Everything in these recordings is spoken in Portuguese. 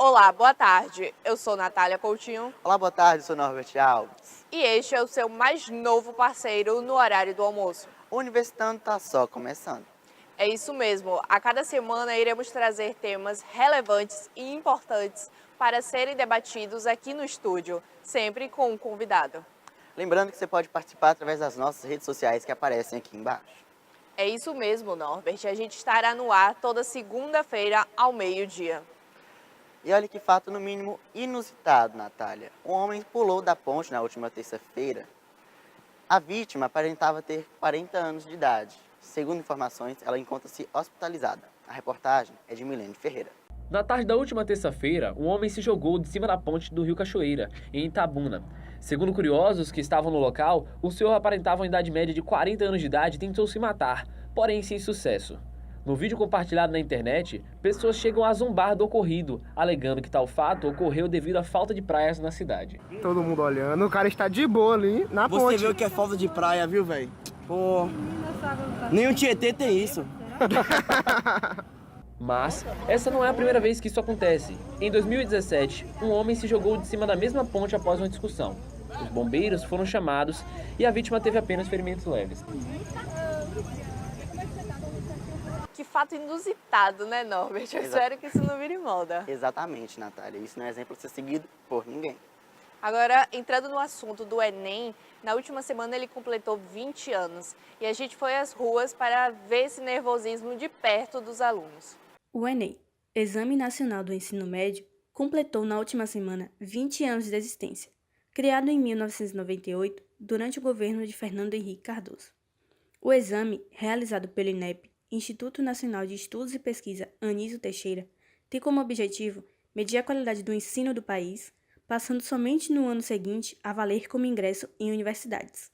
Olá, boa tarde. Eu sou Natália Coutinho. Olá, boa tarde, sou Norbert Alves. E este é o seu mais novo parceiro no horário do almoço. O Universitando está só começando. É isso mesmo. A cada semana iremos trazer temas relevantes e importantes para serem debatidos aqui no estúdio, sempre com um convidado. Lembrando que você pode participar através das nossas redes sociais que aparecem aqui embaixo. É isso mesmo, Norbert. A gente estará no ar toda segunda-feira ao meio-dia. E olha que fato no mínimo inusitado, Natália. Um homem pulou da ponte na última terça-feira. A vítima aparentava ter 40 anos de idade. Segundo informações, ela encontra-se hospitalizada. A reportagem é de Milene Ferreira. Na tarde da última terça-feira, um homem se jogou de cima da ponte do Rio Cachoeira, em Itabuna. Segundo curiosos que estavam no local, o senhor aparentava uma idade média de 40 anos de idade e tentou se matar, porém sem sucesso. No vídeo compartilhado na internet, pessoas chegam a zombar do ocorrido, alegando que tal fato ocorreu devido à falta de praias na cidade. Todo mundo olhando, o cara está de boa ali na ponte. Você vê o que é falta de praia, viu, velho? Pô, nem o Tietê tem isso. Mas essa não é a primeira vez que isso acontece. Em 2017, um homem se jogou de cima da mesma ponte após uma discussão. Os bombeiros foram chamados e a vítima teve apenas ferimentos leves. Que fato inusitado, né, Norbert? Eu espero que isso não vire moda. Exatamente, Natália. Isso não é exemplo a ser seguido por ninguém. Agora, entrando no assunto do Enem, na última semana ele completou 20 anos e a gente foi às ruas para ver esse nervosismo de perto dos alunos. O Enem, Exame Nacional do Ensino Médio, completou na última semana 20 anos de existência, criado em 1998 durante o governo de Fernando Henrique Cardoso. O exame, realizado pelo INEP, Instituto Nacional de Estudos e Pesquisa Anísio Teixeira, tem como objetivo medir a qualidade do ensino do país, passando somente no ano seguinte a valer como ingresso em universidades.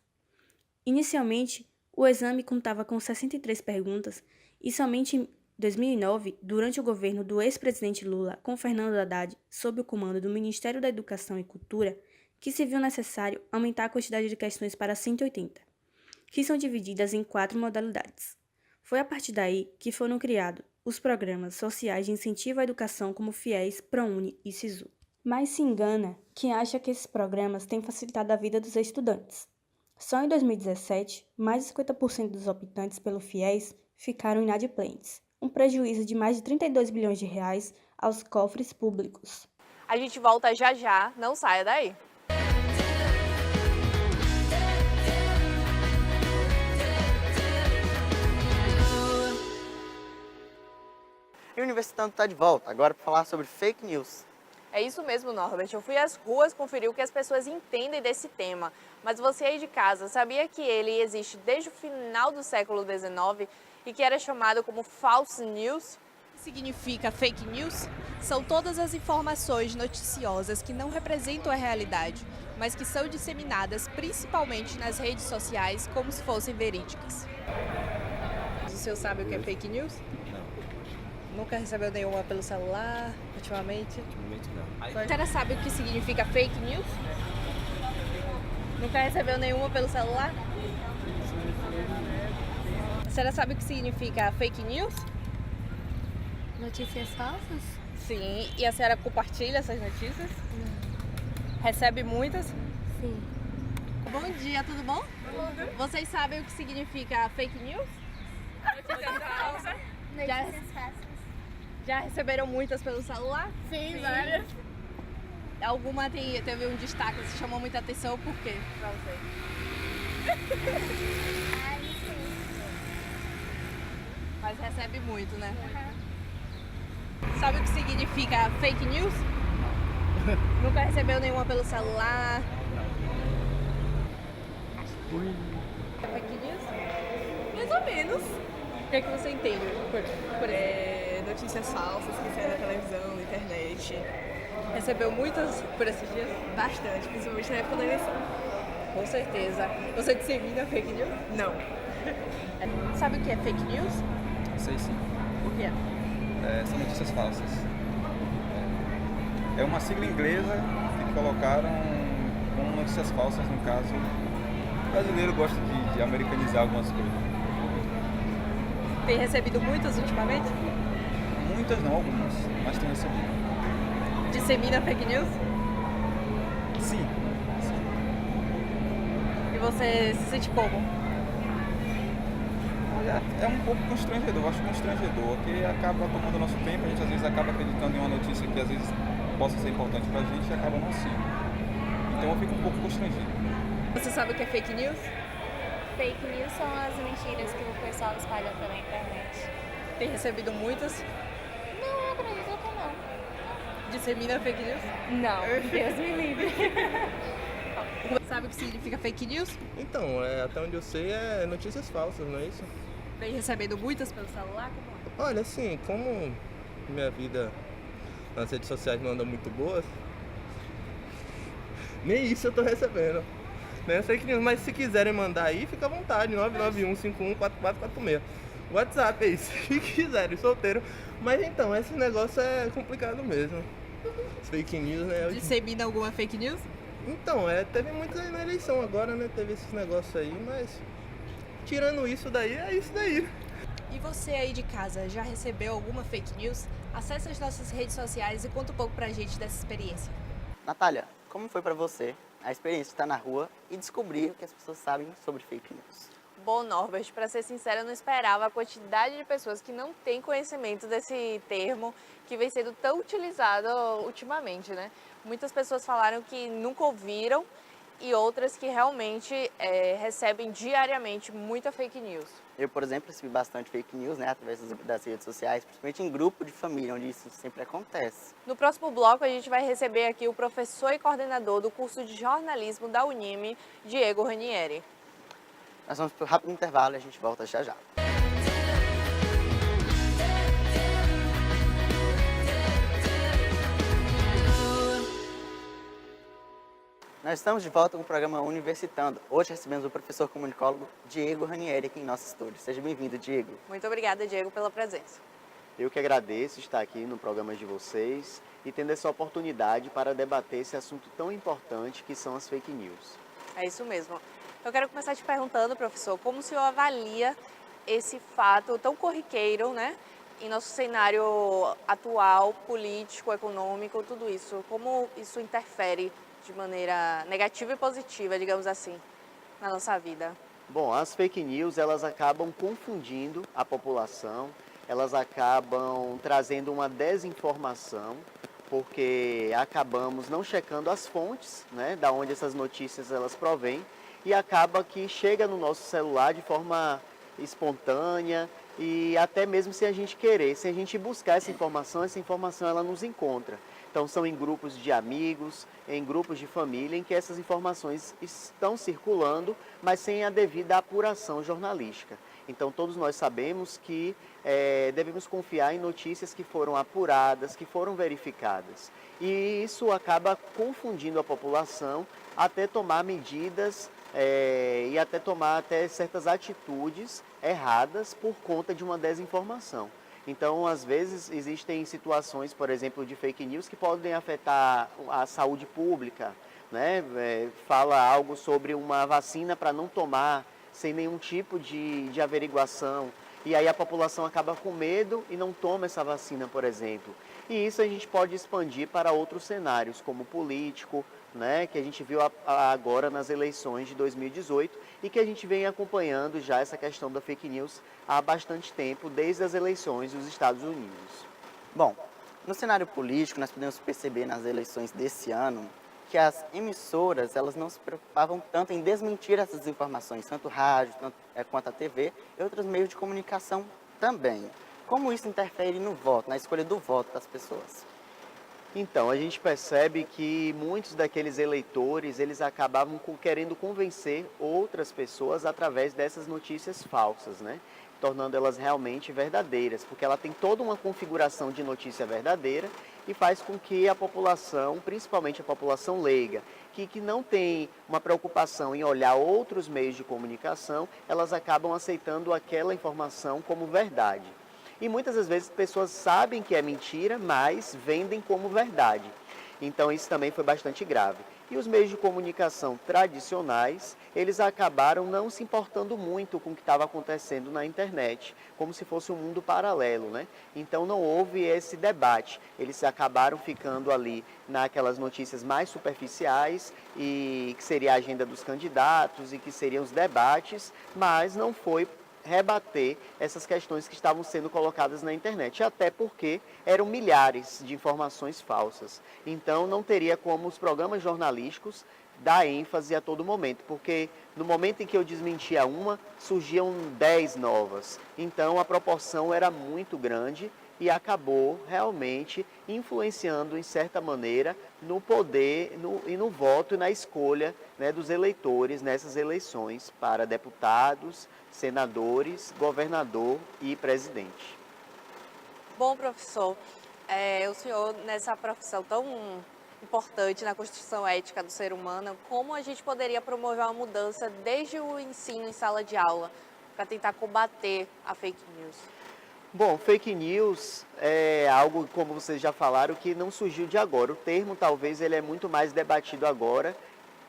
Inicialmente, o exame contava com 63 perguntas e somente em 2009, durante o governo do ex-presidente Lula com Fernando Haddad, sob o comando do Ministério da Educação e Cultura, que se viu necessário aumentar a quantidade de questões para 180, que são divididas em 4 modalidades. Foi a partir daí que foram criados os programas sociais de incentivo à educação como FIES, ProUni e SISU. Mas se engana quem acha que esses programas têm facilitado a vida dos estudantes. Só em 2017, mais de 50% dos optantes pelo FIES ficaram inadimplentes, um prejuízo de mais de 32 bilhões de reais aos cofres públicos. A gente volta já já, não saia daí. E o Universitando está de volta, agora para falar sobre fake news. É isso mesmo, Norbert. Eu fui às ruas conferir o que as pessoas entendem desse tema. Mas você aí de casa, sabia que ele existe desde o final do século XIX e que era chamado como false news? O que significa fake news? São todas as informações noticiosas que não representam a realidade, mas que são disseminadas principalmente nas redes sociais como se fossem verídicas. O senhor sabe o que é fake news? Nunca recebeu nenhuma pelo celular, ultimamente? Ultimamente não. A senhora sabe o que significa fake news? Nunca recebeu nenhuma pelo celular? A senhora sabe o que significa fake news? Notícias falsas? Sim. E a senhora compartilha essas notícias? Não. Recebe muitas? Sim. Bom dia, tudo bom? Tudo. Vocês sabem o que significa fake news? Notícias falsas. Notícias falsas. Já receberam muitas pelo celular? Sim, várias. Alguma teve um destaque que chamou muita atenção, por quê pra você? Ah, não sei. Mas recebe muito, né? Uhum. Sabe o que significa fake news? Nunca recebeu nenhuma pelo celular? É fake news? Mais ou menos. O que é que você entende por Notícias falsas que saem na televisão, na internet. Recebeu muitas por esses dias? Bastante, principalmente na época da eleição. Com certeza. Você dissemina fake news? Não. Sabe o que é fake news? Sei sim. O que é? São notícias falsas. É uma sigla inglesa que colocaram como notícias falsas, no caso. O brasileiro gosta de americanizar algumas coisas. Tem recebido muitas ultimamente? Muitas não, algumas, mas tem recebido. Dissemina fake news? Sim. E você se sente como? É um pouco constrangedor, eu acho constrangedor, que acaba tomando nosso tempo, a gente às vezes acaba acreditando em uma notícia que às vezes possa ser importante pra gente e acaba não sendo. Então eu fico um pouco constrangido. Você sabe o que é fake news? Fake news são as mentiras que o pessoal espalha pela internet. Tem recebido muitas? Não, eu acredito que não. Dissemina fake news? Não, Deus me livre. Sabe o que significa fake news? Então, até onde eu sei é notícias falsas, não é isso? Vem recebendo muitas pelo celular? Como é? Olha, assim, como minha vida nas redes sociais não anda muito boa, nem isso eu tô recebendo. Né? Fake news, mas se quiserem mandar aí, fica à vontade, 991514446. WhatsApp é isso, se quiserem, solteiro. Mas então, esse negócio é complicado mesmo. Fake news, né? Dissemina alguma fake news? Então, teve muita na eleição agora, né? Teve esses negócios aí, mas tirando isso daí, é isso daí. E você aí de casa, já recebeu alguma fake news? Acesse as nossas redes sociais e conta um pouco pra gente dessa experiência. Natália, como foi pra você a experiência de estar na rua e descobrir o que as pessoas sabem sobre fake news? Bom, Norbert, para ser sincera, eu não esperava a quantidade de pessoas que não têm conhecimento desse termo que vem sendo tão utilizado ultimamente, né? Muitas pessoas falaram que nunca ouviram e outras que realmente recebem diariamente muita fake news. Eu, por exemplo, recebi bastante fake news, né, através das redes sociais, principalmente em grupo de família, onde isso sempre acontece. No próximo bloco, a gente vai receber aqui o professor e coordenador do curso de jornalismo da Unime, Diego Ranieri. Nós vamos para um rápido intervalo e a gente volta já já. Nós estamos de volta com o programa Universitando. Hoje recebemos o professor comunicólogo Diego Ranieri aqui em nosso estúdio. Seja bem-vindo, Diego. Muito obrigada, Diego, pela presença. Eu que agradeço estar aqui no programa de vocês e tendo essa oportunidade para debater esse assunto tão importante que são as fake news. É isso mesmo. Eu quero começar te perguntando, professor, como o senhor avalia esse fato tão corriqueiro, né, em nosso cenário atual, político, econômico, tudo isso? Como isso interfere de maneira negativa e positiva, digamos assim, na nossa vida? Bom, as fake news, elas acabam confundindo a população, elas acabam trazendo uma desinformação, porque acabamos não checando as fontes, né, da onde essas notícias elas provêm, e acaba que chega no nosso celular de forma espontânea e até mesmo sem a gente querer, sem a gente buscar essa informação ela nos encontra. Então são em grupos de amigos, em grupos de família, em que essas informações estão circulando, mas sem a devida apuração jornalística. Então todos nós sabemos que devemos confiar em notícias que foram apuradas, que foram verificadas. E isso acaba confundindo a população até tomar medidas e até tomar certas atitudes erradas por conta de uma desinformação. Então, às vezes, existem situações, por exemplo, de fake news que podem afetar a saúde pública, né? Fala algo sobre uma vacina para não tomar, sem nenhum tipo de averiguação. E aí a população acaba com medo e não toma essa vacina, por exemplo. E isso a gente pode expandir para outros cenários, como político, né, que a gente viu agora nas eleições de 2018 e que a gente vem acompanhando já essa questão da fake news há bastante tempo, desde as eleições dos Estados Unidos. Bom, no cenário político, nós podemos perceber nas eleições desse ano que as emissoras elas não se preocupavam tanto em desmentir essas informações, tanto rádio quanto a TV e outros meios de comunicação também. Como isso interfere no voto, na escolha do voto das pessoas? Então, a gente percebe que muitos daqueles eleitores, eles acabavam querendo convencer outras pessoas através dessas notícias falsas, né? Tornando elas realmente verdadeiras, porque ela tem toda uma configuração de notícia verdadeira e faz com que a população, principalmente a população leiga, que não tem uma preocupação em olhar outros meios de comunicação, elas acabam aceitando aquela informação como verdade. E muitas das vezes pessoas sabem que é mentira, mas vendem como verdade. Então isso também foi bastante grave. E os meios de comunicação tradicionais, eles acabaram não se importando muito com o que estava acontecendo na internet, como se fosse um mundo paralelo, né? Então não houve esse debate. Eles acabaram ficando ali naquelas notícias mais superficiais e que seria a agenda dos candidatos e que seriam os debates, mas não foi rebater essas questões que estavam sendo colocadas na internet, até porque eram milhares de informações falsas. Então não teria como os programas jornalísticos dar ênfase a todo momento, porque no momento em que eu desmentia uma, surgiam 10 novas. Então a proporção era muito grande e acabou realmente influenciando, em certa maneira, no poder e no voto e na escolha, né, dos eleitores nessas eleições para deputados, senadores, governador e presidente. Bom, professor, o senhor, nessa profissão tão importante na construção ética do ser humano, como a gente poderia promover uma mudança desde o ensino em sala de aula para tentar combater a fake news? Bom, fake news é algo, como vocês já falaram, que não surgiu de agora. O termo, talvez, ele é muito mais debatido agora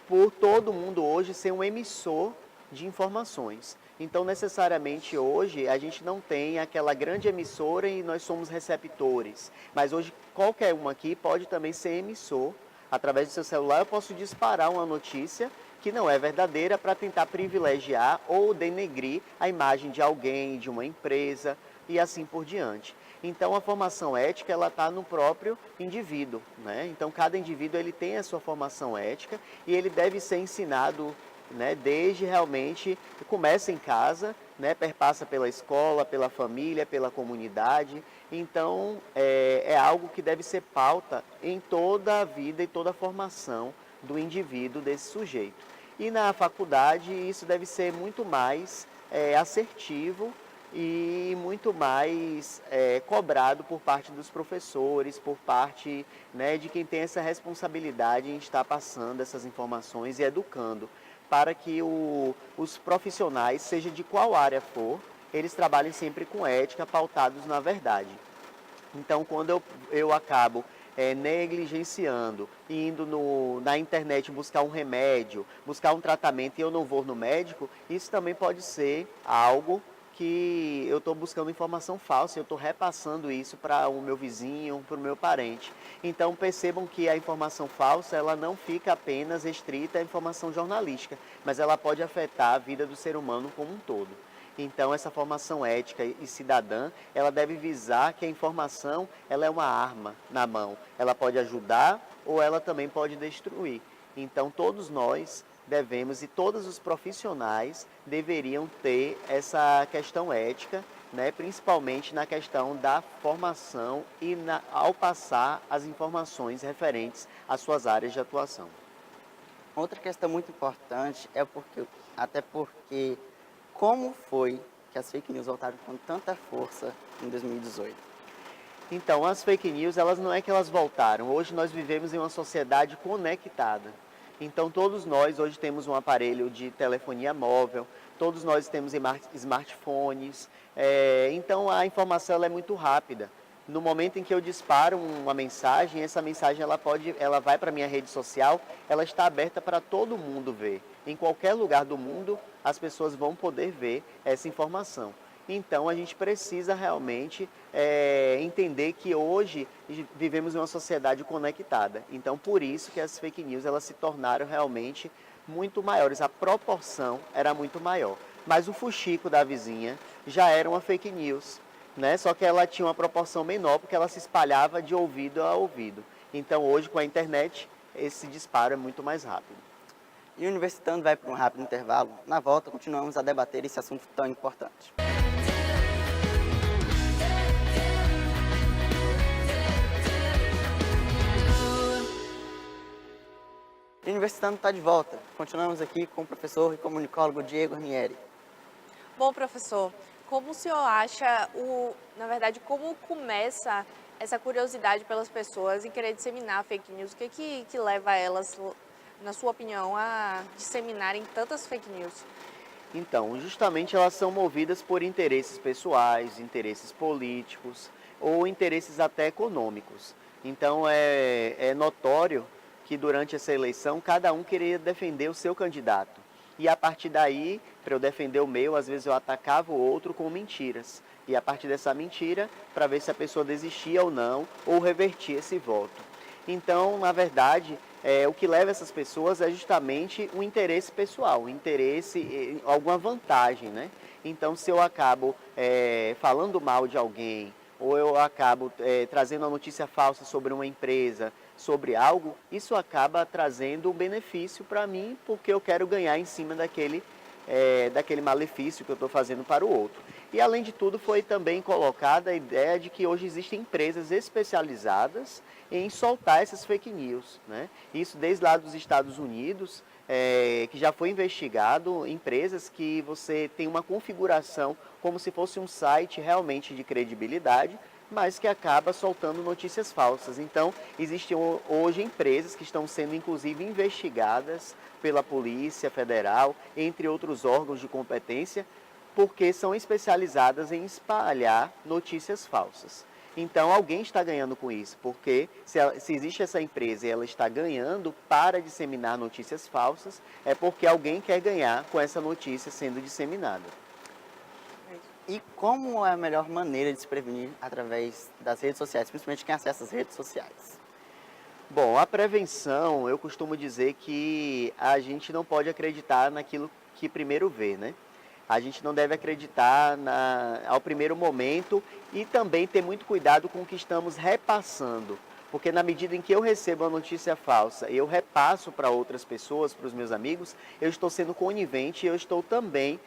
por todo mundo hoje ser um emissor de informações. Então, necessariamente, hoje, a gente não tem aquela grande emissora e nós somos receptores. Mas hoje, qualquer um aqui pode também ser emissor. Através do seu celular, eu posso disparar uma notícia que não é verdadeira para tentar privilegiar ou denegrir a imagem de alguém, de uma empresa e assim por diante. Então, a formação ética, ela está no próprio indivíduo, né? Então, cada indivíduo ele tem a sua formação ética e ele deve ser ensinado, né, desde realmente, começa em casa, né, perpassa pela escola, pela família, pela comunidade. Então, é algo que deve ser pauta em toda a vida e toda a formação do indivíduo, desse sujeito. E na faculdade, isso deve ser muito mais assertivo e muito mais cobrado por parte dos professores, por parte, né, de quem tem essa responsabilidade em estar passando essas informações e educando, para que os profissionais, seja de qual área for, eles trabalhem sempre com ética, pautados na verdade. Então, quando eu acabo negligenciando, indo na internet buscar um remédio, buscar um tratamento e eu não vou no médico, isso também pode ser algo que eu estou buscando informação falsa, eu estou repassando isso para o meu vizinho, para o meu parente. Então percebam que a informação falsa, ela não fica apenas restrita à informação jornalística, mas ela pode afetar a vida do ser humano como um todo. Então essa formação ética e cidadã, ela deve visar que a informação, ela é uma arma na mão. Ela pode ajudar ou ela também pode destruir. Então todos nós devemos e todos os profissionais deveriam ter essa questão ética, né, principalmente na questão da formação e ao passar as informações referentes às suas áreas de atuação. Outra questão muito importante é até porque como foi que as fake news voltaram com tanta força em 2018? Então, as fake news, elas não é que elas voltaram. Hoje nós vivemos em uma sociedade conectada. Então, todos nós hoje temos um aparelho de telefonia móvel, todos nós temos smartphones, então a informação ela é muito rápida. No momento em que eu disparo uma mensagem, essa mensagem ela vai para a minha rede social, ela está aberta para todo mundo ver. Em qualquer lugar do mundo, as pessoas vão poder ver essa informação. Então, a gente precisa realmente entender que hoje vivemos em uma sociedade conectada. Então, por isso que as fake news elas se tornaram realmente muito maiores. A proporção era muito maior. Mas o fuxico da vizinha já era uma fake news, né? Só que ela tinha uma proporção menor porque ela se espalhava de ouvido a ouvido. Então, hoje, com a internet, esse disparo é muito mais rápido. E o Universitando vai para um rápido intervalo. Na volta, continuamos a debater esse assunto tão importante. O Universitando está de volta. Continuamos aqui com o professor e comunicólogo Diego Ranieri. Bom, professor, como o senhor acha, na verdade, como começa essa curiosidade pelas pessoas em querer disseminar fake news? O que leva elas, na sua opinião, a disseminarem tantas fake news? Então, justamente elas são movidas por interesses pessoais, interesses políticos ou interesses até econômicos. Então, é notório que durante essa eleição cada um queria defender o seu candidato. E a partir daí, para eu defender o meu, às vezes eu atacava o outro com mentiras. E a partir dessa mentira, para ver se a pessoa desistia ou não, ou revertia esse voto. Então, na verdade, o que leva essas pessoas é justamente um interesse pessoal, um interesse, alguma vantagem, né? Então, se eu acabo falando mal de alguém, ou eu acabo trazendo uma notícia falsa sobre uma empresa, sobre algo, isso acaba trazendo um benefício para mim, porque eu quero ganhar em cima daquele malefício que eu estou fazendo para o outro. E, além de tudo, foi também colocada a ideia de que hoje existem empresas especializadas em soltar essas fake news, né? Isso desde lá dos Estados Unidos, que já foi investigado, empresas que você tem uma configuração como se fosse um site realmente de credibilidade, mas que acaba soltando notícias falsas. Então, existem hoje empresas que estão sendo, inclusive, investigadas pela Polícia Federal, entre outros órgãos de competência, porque são especializadas em espalhar notícias falsas. Então, alguém está ganhando com isso, porque se existe essa empresa e ela está ganhando para disseminar notícias falsas, é porque alguém quer ganhar com essa notícia sendo disseminada. E como é a melhor maneira de se prevenir através das redes sociais, principalmente quem acessa as redes sociais? Bom, a prevenção, eu costumo dizer que a gente não pode acreditar naquilo que primeiro vê, né? A gente não deve acreditar ao primeiro momento e também ter muito cuidado com o que estamos repassando. Porque na medida em que eu recebo uma notícia falsa e eu repasso para outras pessoas, para os meus amigos, eu estou sendo conivente e eu estou também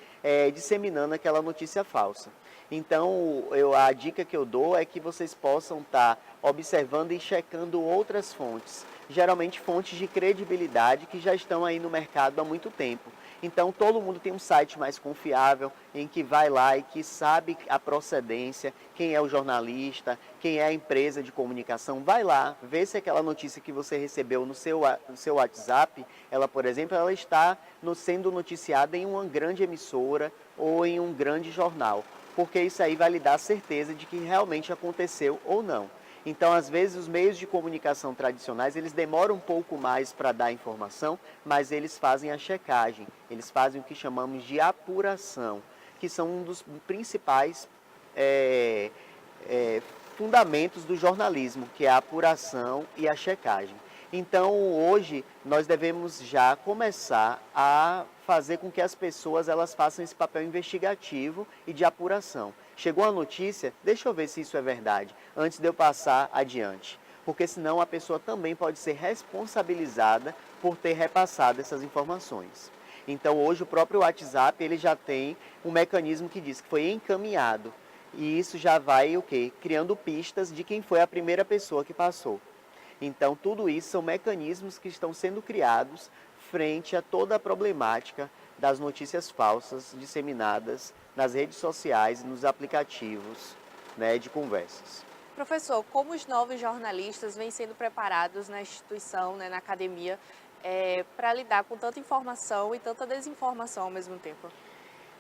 disseminando aquela notícia falsa. Então, a dica que eu dou é que vocês possam estar observando e checando outras fontes. Geralmente fontes de credibilidade que já estão aí no mercado há muito tempo. Então, todo mundo tem um site mais confiável, em que vai lá e que sabe a procedência, quem é o jornalista, quem é a empresa de comunicação. Vai lá, vê se aquela notícia que você recebeu no seu WhatsApp, ela, por exemplo, ela está sendo noticiada em uma grande emissora ou em um grande jornal. Porque isso aí vai lhe dar certeza de que realmente aconteceu ou não. Então, às vezes, os meios de comunicação tradicionais, eles demoram um pouco mais para dar informação, mas eles fazem a checagem, eles fazem o que chamamos de apuração, que são um dos principais fundamentos do jornalismo, que é a apuração e a checagem. Então, hoje, nós devemos já começar a fazer com que as pessoas elas façam esse papel investigativo e de apuração. Chegou a notícia, deixa eu ver se isso é verdade, antes de eu passar adiante. Porque senão a pessoa também pode ser responsabilizada por ter repassado essas informações. Então, hoje, o próprio WhatsApp ele já tem um mecanismo que diz que foi encaminhado. E isso já vai o quê? Criando pistas de quem foi a primeira pessoa que passou. Então, tudo isso são mecanismos que estão sendo criados frente a toda a problemática das notícias falsas disseminadas nas redes sociais e nos aplicativos, né, de conversas. Professor, como os novos jornalistas vêm sendo preparados na instituição, né, na academia, para lidar com tanta informação e tanta desinformação ao mesmo tempo?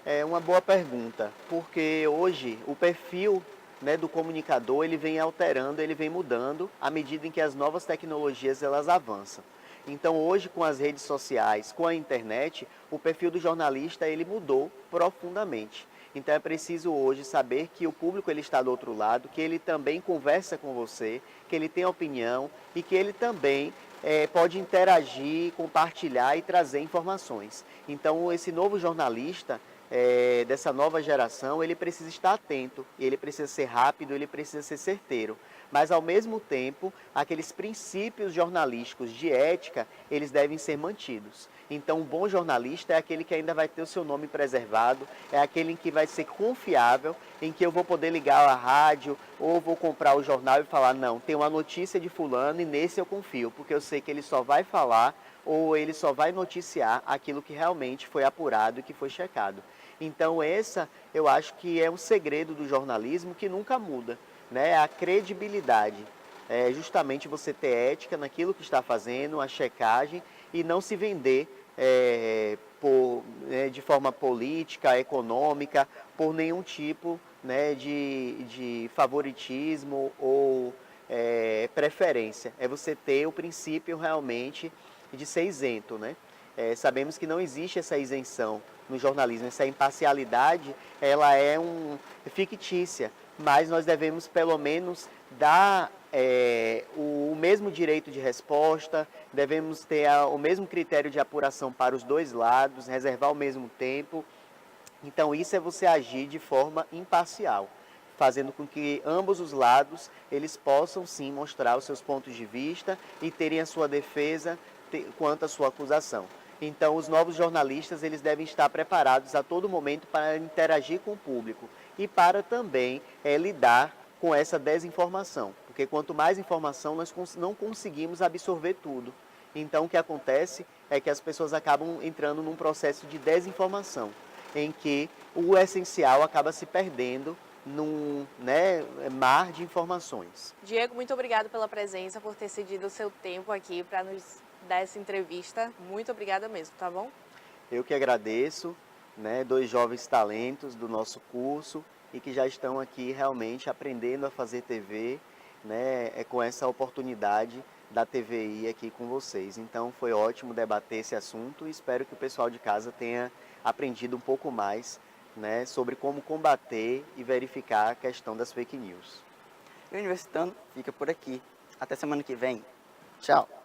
É uma boa pergunta, porque hoje o perfil, né, do comunicador ele vem alterando, ele vem mudando à medida em que as novas tecnologias elas avançam. Então hoje com as redes sociais, com a internet, o perfil do jornalista ele mudou profundamente. Então é preciso hoje saber que o público ele está do outro lado, que ele também conversa com você, que ele tem opinião e que ele também pode interagir, compartilhar e trazer informações. Então esse novo jornalista dessa nova geração, ele precisa estar atento, ele precisa ser rápido, ele precisa ser certeiro. Mas, ao mesmo tempo, aqueles princípios jornalísticos de ética, eles devem ser mantidos. Então, um bom jornalista é aquele que ainda vai ter o seu nome preservado, é aquele em que vai ser confiável, em que eu vou poder ligar a rádio ou vou comprar o jornal e falar, não, tem uma notícia de fulano e nesse eu confio, porque eu sei que ele só vai falar ou ele só vai noticiar aquilo que realmente foi apurado e que foi checado. Então, essa eu acho que é um segredo do jornalismo que nunca muda. Né, a credibilidade, justamente você ter ética naquilo que está fazendo, a checagem e não se vender de forma política, econômica, por nenhum tipo, né, de favoritismo ou preferência, é você ter o princípio realmente de ser isento, né? Sabemos que não existe essa isenção no jornalismo, essa imparcialidade, ela é fictícia, mas nós devemos pelo menos dar o mesmo direito de resposta, devemos ter o mesmo critério de apuração para os dois lados, reservar o mesmo tempo. Então isso é você agir de forma imparcial, fazendo com que ambos os lados eles possam sim mostrar os seus pontos de vista e terem a sua defesa quanto à sua acusação. Então os novos jornalistas eles devem estar preparados a todo momento para interagir com o público e para também lidar com essa desinformação, porque quanto mais informação nós não conseguimos absorver tudo. Então o que acontece é que as pessoas acabam entrando num processo de desinformação, em que o essencial acaba se perdendo num mar de informações. Diego, muito obrigado pela presença, por ter cedido o seu tempo aqui para nos dar essa entrevista. Muito obrigada mesmo, tá bom? Eu que agradeço, 2 jovens talentos do nosso curso e que já estão aqui realmente aprendendo a fazer TV, com essa oportunidade da TVI aqui com vocês. Então foi ótimo debater esse assunto e espero que o pessoal de casa tenha aprendido um pouco mais sobre como combater e verificar a questão das fake news. E o Universitando fica por aqui. Até semana que vem. Tchau!